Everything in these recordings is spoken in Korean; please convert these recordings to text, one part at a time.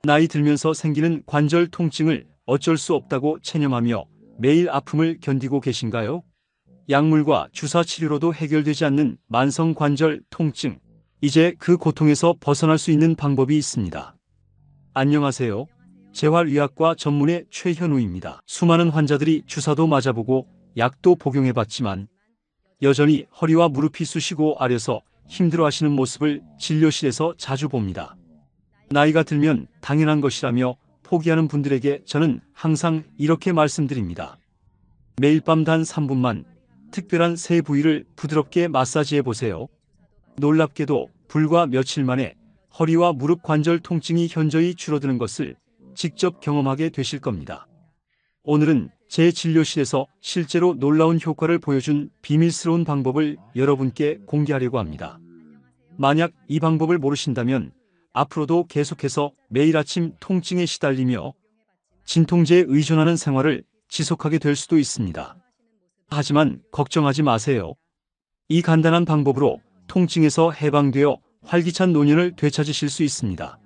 나이 들면서 생기는 관절 통증을 어쩔 수 없다고 체념하며 매일 아픔을 견디고 계신가요? 약물과 주사 치료로도 해결되지 않는 만성 관절 통증. 이제 그 고통에서 벗어날 수 있는 방법이 있습니다. 안녕하세요. 재활의학과 전문의 최현우입니다. 수많은 환자들이 주사도 맞아보고 약도 복용해봤지만 여전히 허리와 무릎이 쑤시고 아려서 힘들어하시는 모습을 진료실에서 자주 봅니다. 나이가 들면 당연한 것이라며 포기하는 분들에게 저는 항상 이렇게 말씀드립니다. 매일 밤 단 3분만 특별한 세 부위를 부드럽게 마사지해 보세요. 놀랍게도 불과 며칠 만에 허리와 무릎 관절 통증이 현저히 줄어드는 것을 직접 경험하게 되실 겁니다. 오늘은 제 진료실에서 실제로 놀라운 효과를 보여준 비밀스러운 방법을 여러분께 공개하려고 합니다. 만약 이 방법을 모르신다면 앞으로도 계속해서 매일 아침 통증에 시달리며 진통제에 의존하는 생활을 지속하게 될 수도 있습니다. 하지만 걱정하지 마세요. 이 간단한 방법으로 통증에서 해방되어 활기찬 노년을 되찾으실 수 있습니다.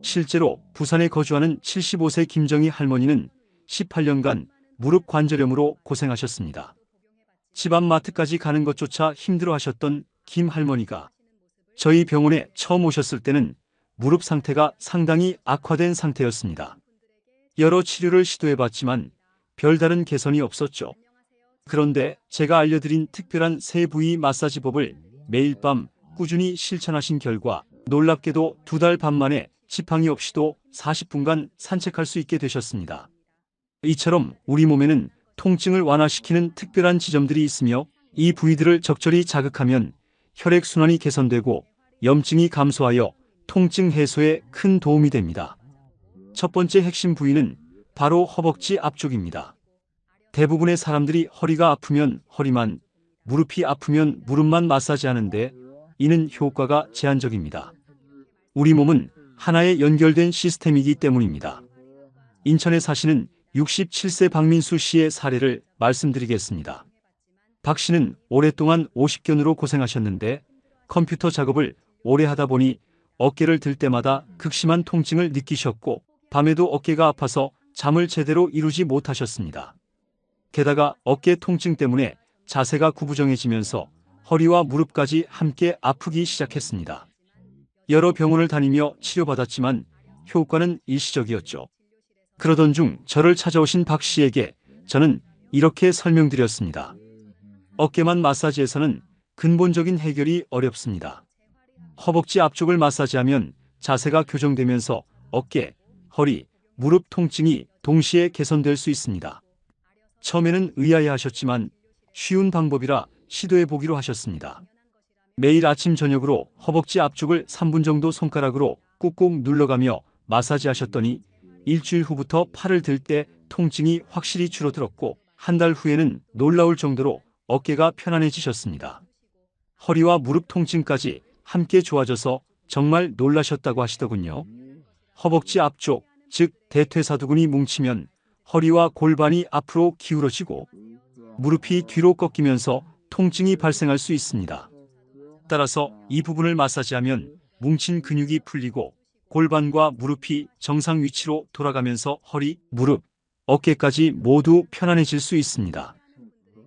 실제로 부산에 거주하는 75세 김정희 할머니는 18년간 무릎 관절염으로 고생하셨습니다. 집 앞 마트까지 가는 것조차 힘들어하셨던 김 할머니가 저희 병원에 처음 오셨을 때는 무릎 상태가 상당히 악화된 상태였습니다. 여러 치료를 시도해봤지만 별다른 개선이 없었죠. 그런데 제가 알려드린 특별한 세 부위 마사지법을 매일 밤 꾸준히 실천하신 결과 놀랍게도 2달 반 만에 지팡이 없이도 40분간 산책할 수 있게 되셨습니다. 이처럼 우리 몸에는 통증을 완화시키는 특별한 지점들이 있으며 이 부위들을 적절히 자극하면 혈액순환이 개선되고 염증이 감소하여 통증 해소에 큰 도움이 됩니다. 첫 번째 핵심 부위는 바로 허벅지 앞쪽입니다. 대부분의 사람들이 허리가 아프면 허리만, 무릎이 아프면 무릎만 마사지하는데 이는 효과가 제한적입니다. 우리 몸은 하나의 연결된 시스템이기 때문입니다. 인천에 사시는 67세 박민수 씨의 사례를 말씀드리겠습니다. 박 씨는 오랫동안 오십견으로 고생하셨는데 컴퓨터 작업을 오래 하다 보니 어깨를 들 때마다 극심한 통증을 느끼셨고 밤에도 어깨가 아파서 잠을 제대로 이루지 못하셨습니다. 게다가 어깨 통증 때문에 자세가 구부정해지면서 허리와 무릎까지 함께 아프기 시작했습니다. 여러 병원을 다니며 치료받았지만 효과는 일시적이었죠. 그러던 중 저를 찾아오신 박 씨에게 저는 이렇게 설명드렸습니다. 어깨만 마사지해서는 근본적인 해결이 어렵습니다. 허벅지 앞쪽을 마사지하면 자세가 교정되면서 어깨, 허리, 무릎 통증이 동시에 개선될 수 있습니다. 처음에는 의아해하셨지만 쉬운 방법이라 시도해보기로 하셨습니다. 매일 아침 저녁으로 허벅지 앞쪽을 3분 정도 손가락으로 꾹꾹 눌러가며 마사지하셨더니 일주일 후부터 팔을 들 때 통증이 확실히 줄어들었고 한 달 후에는 놀라울 정도로 어깨가 편안해지셨습니다. 허리와 무릎 통증까지 함께 좋아져서 정말 놀라셨다고 하시더군요. 허벅지 앞쪽, 즉 대퇴사두근이 뭉치면 허리와 골반이 앞으로 기울어지고 무릎이 뒤로 꺾이면서 통증이 발생할 수 있습니다. 따라서 이 부분을 마사지하면 뭉친 근육이 풀리고 골반과 무릎이 정상 위치로 돌아가면서 허리, 무릎, 어깨까지 모두 편안해질 수 있습니다.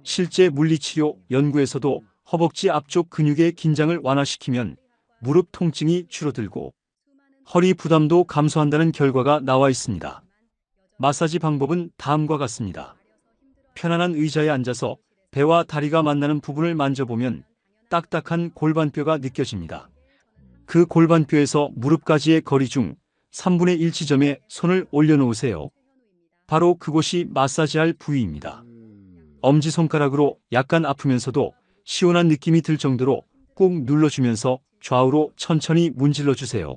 실제 물리치료 연구에서도 허벅지 앞쪽 근육의 긴장을 완화시키면 무릎 통증이 줄어들고 허리 부담도 감소한다는 결과가 나와 있습니다. 마사지 방법은 다음과 같습니다. 편안한 의자에 앉아서 배와 다리가 만나는 부분을 만져보면 딱딱한 골반뼈가 느껴집니다. 그 골반뼈에서 무릎까지의 거리 중 3분의 1 지점에 손을 올려놓으세요. 바로 그곳이 마사지할 부위입니다. 엄지손가락으로 약간 아프면서도 시원한 느낌이 들 정도로 꾹 눌러주면서 좌우로 천천히 문질러주세요.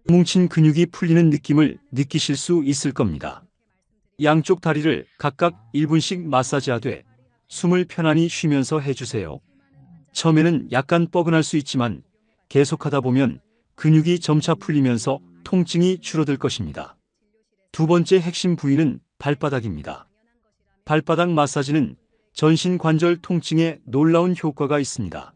뭉친 근육이 풀리는 느낌을 느끼실 수 있을 겁니다. 양쪽 다리를 각각 1분씩 마사지하되 숨을 편안히 쉬면서 해주세요. 처음에는 약간 뻐근할 수 있지만 계속하다 보면 근육이 점차 풀리면서 통증이 줄어들 것입니다. 두 번째 핵심 부위는 발바닥입니다. 발바닥 마사지는 전신 관절 통증에 놀라운 효과가 있습니다.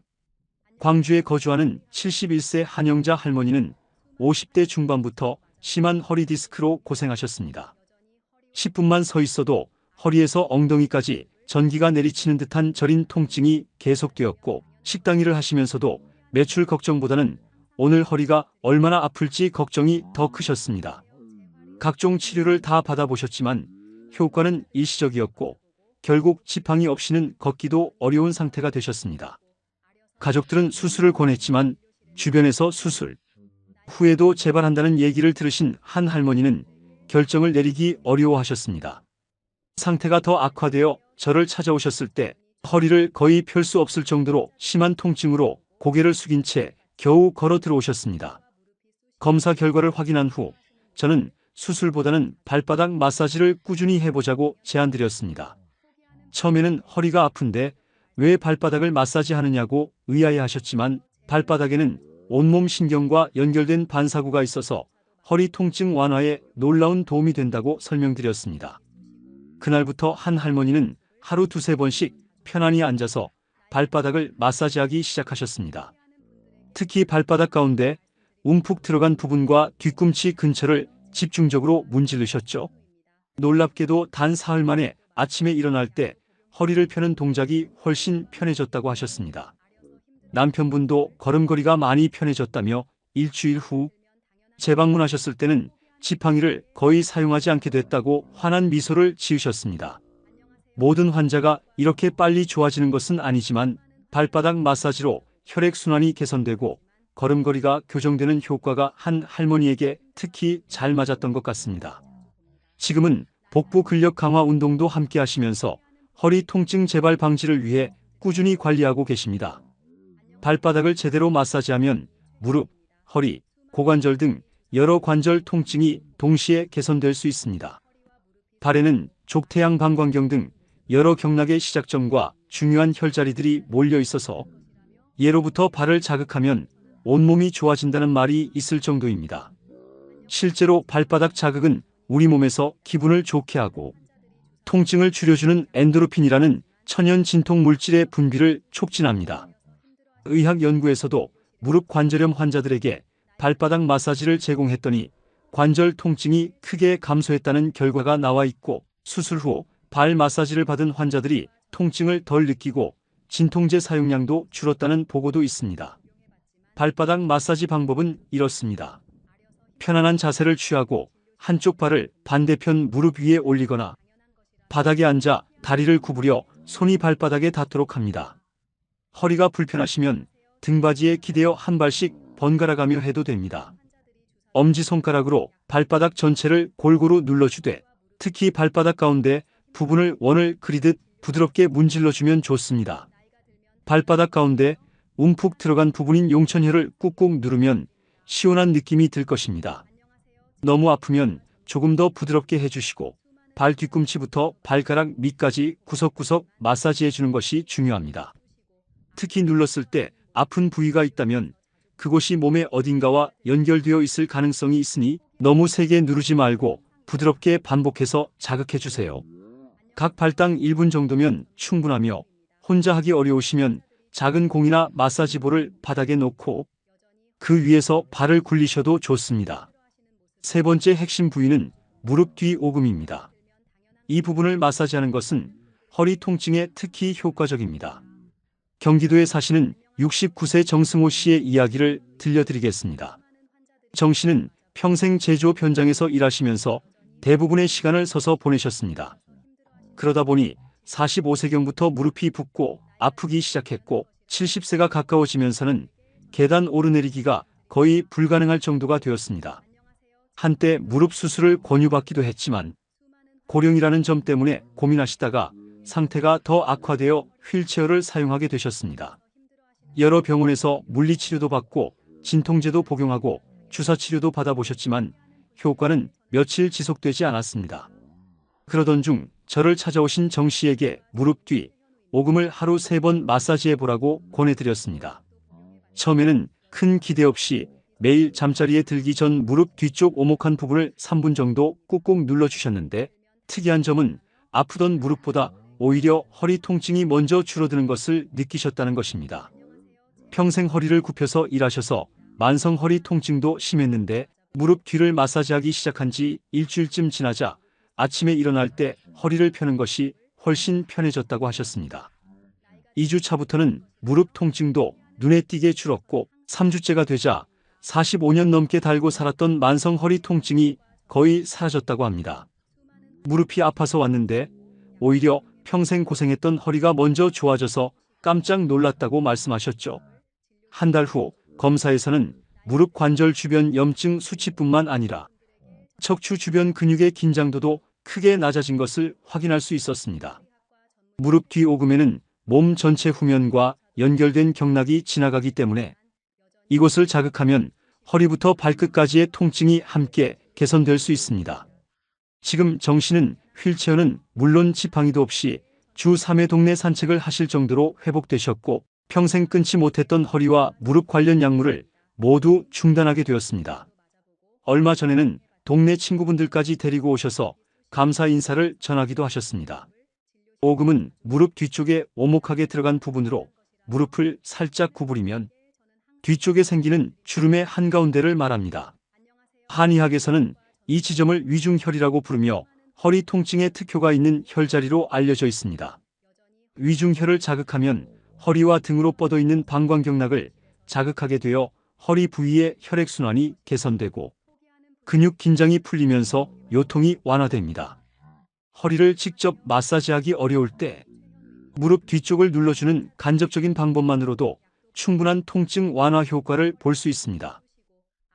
광주에 거주하는 71세 한영자 할머니는 50대 중반부터 심한 허리 디스크로 고생하셨습니다. 10분만 서 있어도 허리에서 엉덩이까지 전기가 내리치는 듯한 저린 통증이 계속되었고, 식당 일을 하시면서도 매출 걱정보다는 오늘 허리가 얼마나 아플지 걱정이 더 크셨습니다. 각종 치료를 다 받아보셨지만 효과는 일시적이었고 결국 지팡이 없이는 걷기도 어려운 상태가 되셨습니다. 가족들은 수술을 권했지만 주변에서 수술 후에도 재발한다는 얘기를 들으신 한 할머니는 결정을 내리기 어려워하셨습니다. 상태가 더 악화되어 저를 찾아오셨을 때 허리를 거의 펼 수 없을 정도로 심한 통증으로 고개를 숙인 채 겨우 걸어 들어오셨습니다. 검사 결과를 확인한 후 저는 수술보다는 발바닥 마사지를 꾸준히 해보자고 제안드렸습니다. 처음에는 허리가 아픈데 왜 발바닥을 마사지하느냐고 의아해하셨지만 발바닥에는 온몸 신경과 연결된 반사구가 있어서 허리 통증 완화에 놀라운 도움이 된다고 설명드렸습니다. 그날부터 한 할머니는 하루 두세 번씩 편안히 앉아서 발바닥을 마사지하기 시작하셨습니다. 특히 발바닥 가운데 움푹 들어간 부분과 뒤꿈치 근처를 집중적으로 문지르셨죠. 놀랍게도 단 사흘 만에 아침에 일어날 때 허리를 펴는 동작이 훨씬 편해졌다고 하셨습니다. 남편분도 걸음걸이가 많이 편해졌다며 일주일 후 재방문하셨을 때는 지팡이를 거의 사용하지 않게 됐다고 환한 미소를 지으셨습니다. 모든 환자가 이렇게 빨리 좋아지는 것은 아니지만 발바닥 마사지로 혈액순환이 개선되고 걸음걸이가 교정되는 효과가 한 할머니에게 특히 잘 맞았던 것 같습니다. 지금은 복부 근력 강화 운동도 함께 하시면서 허리 통증 재발 방지를 위해 꾸준히 관리하고 계십니다. 발바닥을 제대로 마사지하면 무릎, 허리, 고관절 등 여러 관절 통증이 동시에 개선될 수 있습니다. 발에는 족태양 방광경 등 여러 경락의 시작점과 중요한 혈자리들이 몰려 있어서 예로부터 발을 자극하면 온몸이 좋아진다는 말이 있을 정도입니다. 실제로 발바닥 자극은 우리 몸에서 기분을 좋게 하고 통증을 줄여주는 엔도르핀이라는 천연 진통 물질의 분비를 촉진합니다. 의학 연구에서도 무릎 관절염 환자들에게 발바닥 마사지를 제공했더니 관절 통증이 크게 감소했다는 결과가 나와 있고, 수술 후 발 마사지를 받은 환자들이 통증을 덜 느끼고 진통제 사용량도 줄었다는 보고도 있습니다. 발바닥 마사지 방법은 이렇습니다. 편안한 자세를 취하고 한쪽 발을 반대편 무릎 위에 올리거나 바닥에 앉아 다리를 구부려 손이 발바닥에 닿도록 합니다. 허리가 불편하시면 등받이에 기대어 한 발씩 번갈아가며 해도 됩니다. 엄지손가락으로 발바닥 전체를 골고루 눌러주되 특히 발바닥 가운데 부분을 원을 그리듯 부드럽게 문질러주면 좋습니다. 발바닥 가운데 움푹 들어간 부분인 용천혈을 꾹꾹 누르면 시원한 느낌이 들 것입니다. 너무 아프면 조금 더 부드럽게 해주시고 발 뒤꿈치부터 발가락 밑까지 구석구석 마사지해주는 것이 중요합니다. 특히 눌렀을 때 아픈 부위가 있다면 그곳이 몸의 어딘가와 연결되어 있을 가능성이 있으니 너무 세게 누르지 말고 부드럽게 반복해서 자극해주세요. 각 발당 1분 정도면 충분하며 혼자 하기 어려우시면 작은 공이나 마사지볼을 바닥에 놓고 그 위에서 발을 굴리셔도 좋습니다. 세 번째 핵심 부위는 무릎 뒤 오금입니다. 이 부분을 마사지하는 것은 허리 통증에 특히 효과적입니다. 경기도에 사시는 69세 정승호 씨의 이야기를 들려드리겠습니다. 정 씨는 평생 제조업 현장에서 일하시면서 대부분의 시간을 서서 보내셨습니다. 그러다 보니 45세경부터 무릎이 붓고 아프기 시작했고 70세가 가까워지면서는 계단 오르내리기가 거의 불가능할 정도가 되었습니다. 한때 무릎 수술을 권유받기도 했지만 고령이라는 점 때문에 고민하시다가 상태가 더 악화되어 휠체어를 사용하게 되셨습니다. 여러 병원에서 물리치료도 받고 진통제도 복용하고 주사치료도 받아보셨지만 효과는 며칠 지속되지 않았습니다. 그러던 중 저를 찾아오신 정 씨에게 무릎 뒤 오금을 하루 3번 마사지해보라고 권해드렸습니다. 처음에는 큰 기대 없이 매일 잠자리에 들기 전 무릎 뒤쪽 오목한 부분을 3분 정도 꾹꾹 눌러주셨는데 특이한 점은 아프던 무릎보다 오히려 허리 통증이 먼저 줄어드는 것을 느끼셨다는 것입니다. 평생 허리를 굽혀서 일하셔서 만성 허리 통증도 심했는데 무릎 뒤를 마사지하기 시작한 지 일주일쯤 지나자 아침에 일어날 때 허리를 펴는 것이 훨씬 편해졌다고 하셨습니다. 2주 차부터는 무릎 통증도 눈에 띄게 줄었고 3주째가 되자 45년 넘게 달고 살았던 만성 허리 통증이 거의 사라졌다고 합니다. 무릎이 아파서 왔는데 오히려 평생 고생했던 허리가 먼저 좋아져서 깜짝 놀랐다고 말씀하셨죠. 한 달 후 검사에서는 무릎 관절 주변 염증 수치뿐만 아니라 척추 주변 근육의 긴장도도 크게 낮아진 것을 확인할 수 있었습니다. 무릎 뒤 오금에는 몸 전체 후면과 연결된 경락이 지나가기 때문에 이곳을 자극하면 허리부터 발끝까지의 통증이 함께 개선될 수 있습니다. 지금 정 씨는 휠체어는 물론 지팡이도 없이 주 3회 동네 산책을 하실 정도로 회복되셨고 평생 끊지 못했던 허리와 무릎 관련 약물을 모두 중단하게 되었습니다. 얼마 전에는 동네 친구분들까지 데리고 오셔서 감사 인사를 전하기도 하셨습니다. 오금은 무릎 뒤쪽에 오목하게 들어간 부분으로 무릎을 살짝 구부리면 뒤쪽에 생기는 주름의 한가운데를 말합니다. 한의학에서는 이 지점을 위중혈이라고 부르며 허리 통증의 특효가 있는 혈자리로 알려져 있습니다. 위중혈을 자극하면 허리와 등으로 뻗어 있는 방광경락을 자극하게 되어 허리 부위의 혈액순환이 개선되고 근육 긴장이 풀리면서 요통이 완화됩니다. 허리를 직접 마사지하기 어려울 때 무릎 뒤쪽을 눌러주는 간접적인 방법만으로도 충분한 통증 완화 효과를 볼 수 있습니다.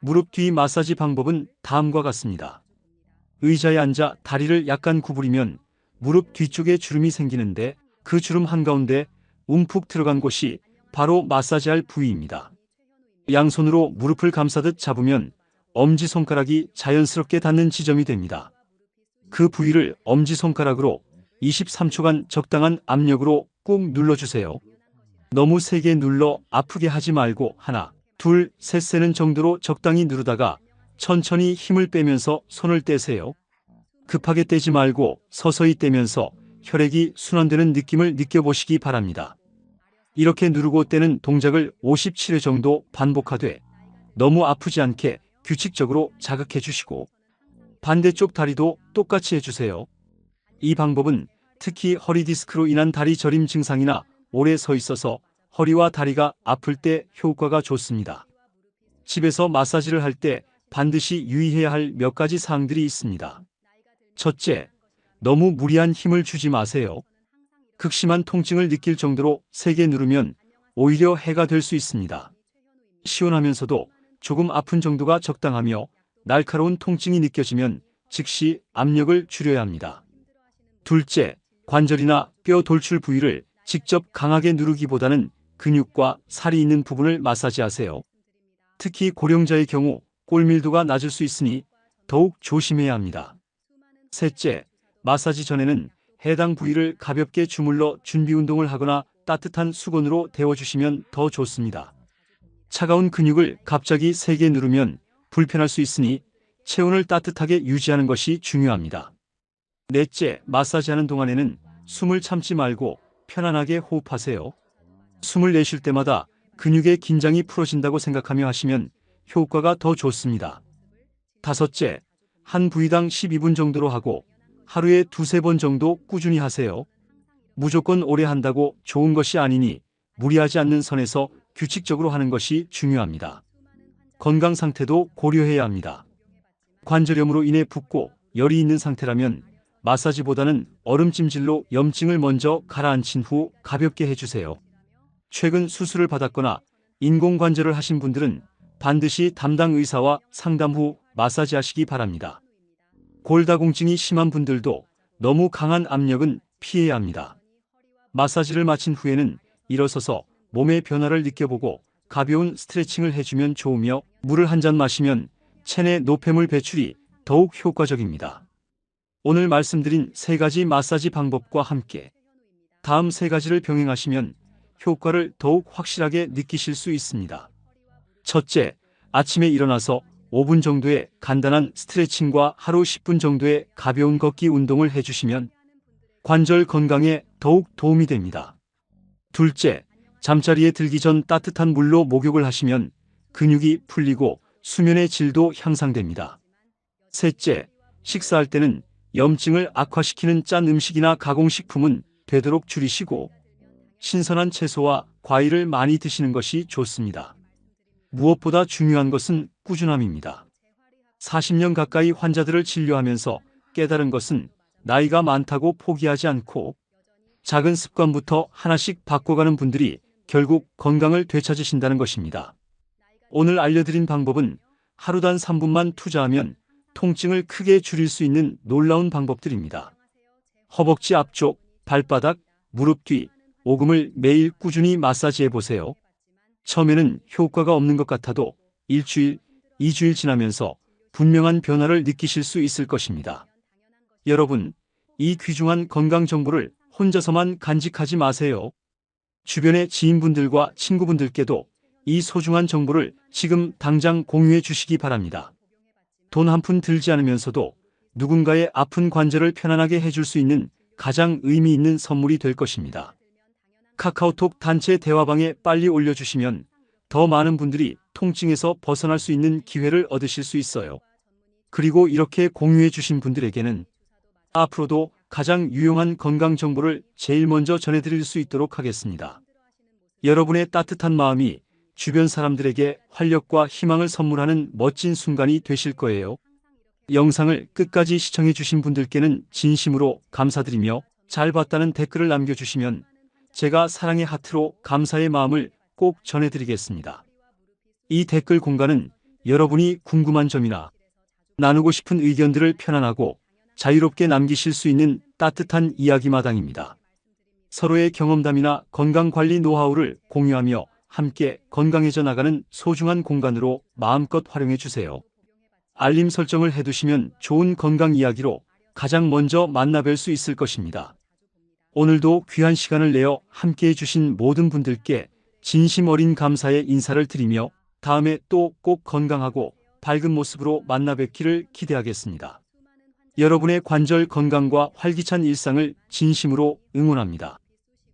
무릎 뒤 마사지 방법은 다음과 같습니다. 의자에 앉아 다리를 약간 구부리면 무릎 뒤쪽에 주름이 생기는데 그 주름 한가운데 움푹 들어간 곳이 바로 마사지할 부위입니다. 양손으로 무릎을 감싸듯 잡으면 엄지손가락이 자연스럽게 닿는 지점이 됩니다. 그 부위를 엄지손가락으로 23초간 적당한 압력으로 꾹 눌러주세요. 너무 세게 눌러 아프게 하지 말고 하나, 둘, 셋 세는 정도로 적당히 누르다가 천천히 힘을 빼면서 손을 떼세요. 급하게 떼지 말고 서서히 떼면서 혈액이 순환되는 느낌을 느껴보시기 바랍니다. 이렇게 누르고 떼는 동작을 57회 정도 반복하되 너무 아프지 않게 규칙적으로 자극해 주시고 반대쪽 다리도 똑같이 해주세요. 이 방법은 특히 허리 디스크로 인한 다리 저림 증상이나 오래 서 있어서 허리와 다리가 아플 때 효과가 좋습니다. 집에서 마사지를 할 때 반드시 유의해야 할 몇 가지 사항들이 있습니다. 첫째, 너무 무리한 힘을 주지 마세요. 극심한 통증을 느낄 정도로 세게 누르면 오히려 해가 될 수 있습니다. 시원하면서도 조금 아픈 정도가 적당하며 날카로운 통증이 느껴지면 즉시 압력을 줄여야 합니다. 둘째, 관절이나 뼈 돌출 부위를 직접 강하게 누르기보다는 근육과 살이 있는 부분을 마사지하세요. 특히 고령자의 경우 골밀도가 낮을 수 있으니 더욱 조심해야 합니다. 셋째, 마사지 전에는 해당 부위를 가볍게 주물러 준비 운동을 하거나 따뜻한 수건으로 데워주시면 더 좋습니다. 차가운 근육을 갑자기 세게 누르면 불편할 수 있으니 체온을 따뜻하게 유지하는 것이 중요합니다. 넷째, 마사지하는 동안에는 숨을 참지 말고 편안하게 호흡하세요. 숨을 내쉴 때마다 근육의 긴장이 풀어진다고 생각하며 하시면 효과가 더 좋습니다. 다섯째, 한 부위당 12분 정도로 하고 하루에 두세 번 정도 꾸준히 하세요. 무조건 오래 한다고 좋은 것이 아니니 무리하지 않는 선에서 규칙적으로 하는 것이 중요합니다. 건강 상태도 고려해야 합니다. 관절염으로 인해 붓고 열이 있는 상태라면 마사지보다는 얼음찜질로 염증을 먼저 가라앉힌 후 가볍게 해주세요. 최근 수술을 받았거나 인공관절을 하신 분들은 반드시 담당 의사와 상담 후 마사지하시기 바랍니다. 골다공증이 심한 분들도 너무 강한 압력은 피해야 합니다. 마사지를 마친 후에는 일어서서 몸의 변화를 느껴보고 가벼운 스트레칭을 해주면 좋으며 물을 한 잔 마시면 체내 노폐물 배출이 더욱 효과적입니다. 오늘 말씀드린 세 가지 마사지 방법과 함께 다음 세 가지를 병행하시면 효과를 더욱 확실하게 느끼실 수 있습니다. 첫째, 아침에 일어나서 5분 정도의 간단한 스트레칭과 하루 10분 정도의 가벼운 걷기 운동을 해주시면 관절 건강에 더욱 도움이 됩니다. 둘째, 잠자리에 들기 전 따뜻한 물로 목욕을 하시면 근육이 풀리고 수면의 질도 향상됩니다. 셋째, 식사할 때는 염증을 악화시키는 짠 음식이나 가공식품은 되도록 줄이시고 신선한 채소와 과일을 많이 드시는 것이 좋습니다. 무엇보다 중요한 것은 꾸준함입니다. 40년 가까이 환자들을 진료하면서 깨달은 것은 나이가 많다고 포기하지 않고 작은 습관부터 하나씩 바꿔가는 분들이 결국 건강을 되찾으신다는 것입니다. 오늘 알려드린 방법은 하루 단 3분만 투자하면 통증을 크게 줄일 수 있는 놀라운 방법들입니다. 허벅지 앞쪽, 발바닥, 무릎 뒤, 오금을 매일 꾸준히 마사지해 보세요. 처음에는 효과가 없는 것 같아도 일주일, 2주일 지나면서 분명한 변화를 느끼실 수 있을 것입니다. 여러분, 이 귀중한 건강 정보를 혼자서만 간직하지 마세요. 주변의 지인분들과 친구분들께도 이 소중한 정보를 지금 당장 공유해 주시기 바랍니다. 돈 한 푼 들지 않으면서도 누군가의 아픈 관절을 편안하게 해줄 수 있는 가장 의미 있는 선물이 될 것입니다. 카카오톡 단체 대화방에 빨리 올려주시면 더 많은 분들이 통증에서 벗어날 수 있는 기회를 얻으실 수 있어요. 그리고 이렇게 공유해 주신 분들에게는 앞으로도 가장 유용한 건강 정보를 제일 먼저 전해드릴 수 있도록 하겠습니다. 여러분의 따뜻한 마음이 주변 사람들에게 활력과 희망을 선물하는 멋진 순간이 되실 거예요. 영상을 끝까지 시청해 주신 분들께는 진심으로 감사드리며 잘 봤다는 댓글을 남겨주시면 제가 사랑의 하트로 감사의 마음을 꼭 전해드리겠습니다. 이 댓글 공간은 여러분이 궁금한 점이나 나누고 싶은 의견들을 편안하고 자유롭게 남기실 수 있는 따뜻한 이야기 마당입니다. 서로의 경험담이나 건강관리 노하우를 공유하며 함께 건강해져 나가는 소중한 공간으로 마음껏 활용해 주세요. 알림 설정을 해두시면 좋은 건강 이야기로 가장 먼저 만나뵐 수 있을 것입니다. 오늘도 귀한 시간을 내어 함께해 주신 모든 분들께 진심 어린 감사의 인사를 드리며 다음에 또 꼭 건강하고 밝은 모습으로 만나 뵙기를 기대하겠습니다. 여러분의 관절 건강과 활기찬 일상을 진심으로 응원합니다.